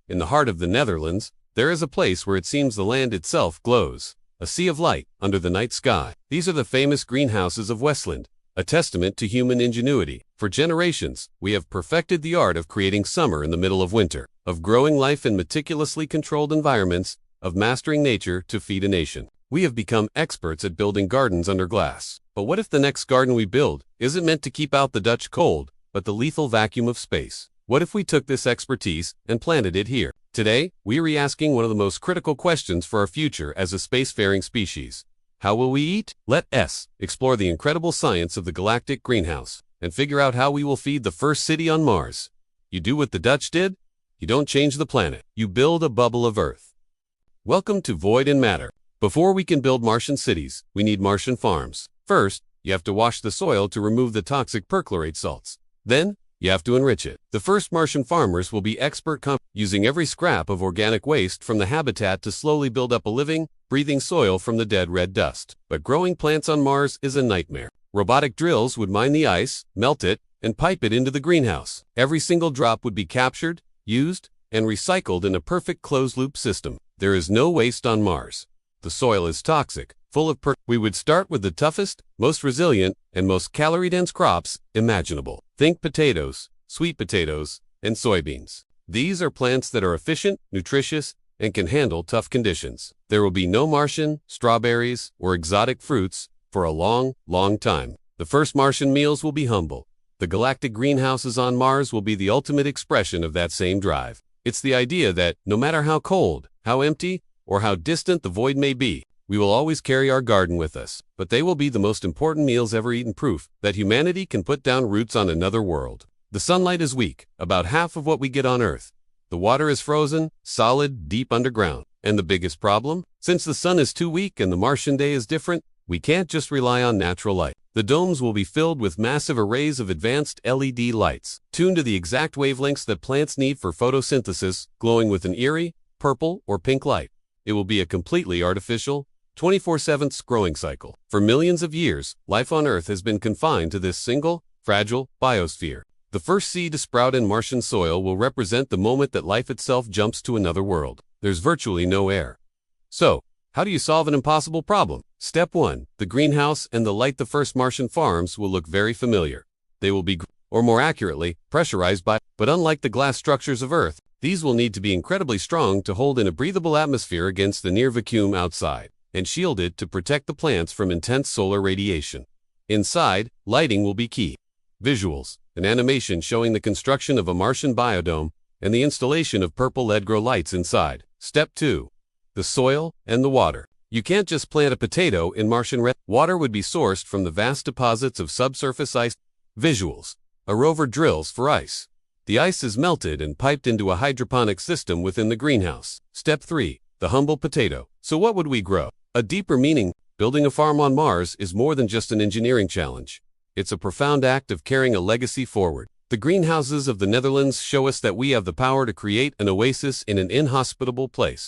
In the heart of the Netherlands, there is a place where it seems the land itself glows, a sea of light under the night sky. These are the famous greenhouses of Westland, a testament to human ingenuity. For generations, we have perfected the art of creating summer in the middle of winter, of growing life in meticulously controlled environments, of mastering nature to feed a nation. We have become experts at building gardens under glass. But what if the next garden we build isn't meant to keep out the Dutch cold, but the lethal vacuum of space? What if we took this expertise and planted it here? Today, we are re-asking one of the most critical questions for our future as a spacefaring species. How will we eat? Let us explore the incredible science of the galactic greenhouse and figure out how we will feed the first city on Mars. You do what the Dutch did? You don't change the planet. You build a bubble of Earth. Welcome to Void and Matter. Before we can build Martian cities, we need Martian farms. First, you have to wash the soil to remove the toxic perchlorate salts. Then, you have to enrich it. The first Martian farmers will be expert using every scrap of organic waste from the habitat to slowly build up a living, breathing soil from the dead red dust. But growing plants on Mars is a nightmare. Robotic drills would mine the ice, melt it, and pipe it into the greenhouse. Every single drop would be captured, used, and recycled in a perfect closed-loop system. There is no waste on Mars. The soil is toxic, full of We would start with the toughest, most resilient, and most calorie-dense crops imaginable. Think potatoes, sweet potatoes, and soybeans. These are plants that are efficient, nutritious, and can handle tough conditions. There will be no Martian, strawberries, or exotic fruits for a long, long time. The first Martian meals will be humble. The galactic greenhouses on Mars will be the ultimate expression of that same drive. It's the idea that, no matter how cold, how empty, or how distant the void may be, we will always carry our garden with us, but they will be the most important meals ever eaten, proof that humanity can put down roots on another world. The sunlight is weak, about half of what we get on Earth. The water is frozen, solid, deep underground. And the biggest problem? Since the sun is too weak and the Martian day is different, we can't just rely on natural light. The domes will be filled with massive arrays of advanced LED lights, tuned to the exact wavelengths that plants need for photosynthesis, glowing with an eerie, purple, or pink light. It will be a completely artificial, 24/7 growing cycle. For millions of years, life on Earth has been confined to this single, fragile biosphere. The first seed to sprout in Martian soil will represent the moment that life itself jumps to another world. There's virtually no air. So, how do you solve an impossible problem? Step 1. The greenhouse and the light. The first Martian farms will look very familiar. They will be, or more accurately, pressurized by, but unlike the glass structures of Earth, these will need to be incredibly strong to hold in a breathable atmosphere against the near vacuum outside, and shielded to protect the plants from intense solar radiation. Inside, lighting will be key. Visuals, an animation showing the construction of a Martian biodome and the installation of purple LED grow lights inside. Step 2. The soil and the water. You can't just plant a potato in Martian red. Water would be sourced from the vast deposits of subsurface ice. Visuals, a rover drills for ice. The ice is melted and piped into a hydroponic system within the greenhouse. Step 3. The humble potato. So what would we grow? A deeper meaning, building a farm on Mars is more than just an engineering challenge. It's a profound act of carrying a legacy forward. The greenhouses of the Netherlands show us that we have the power to create an oasis in an inhospitable place.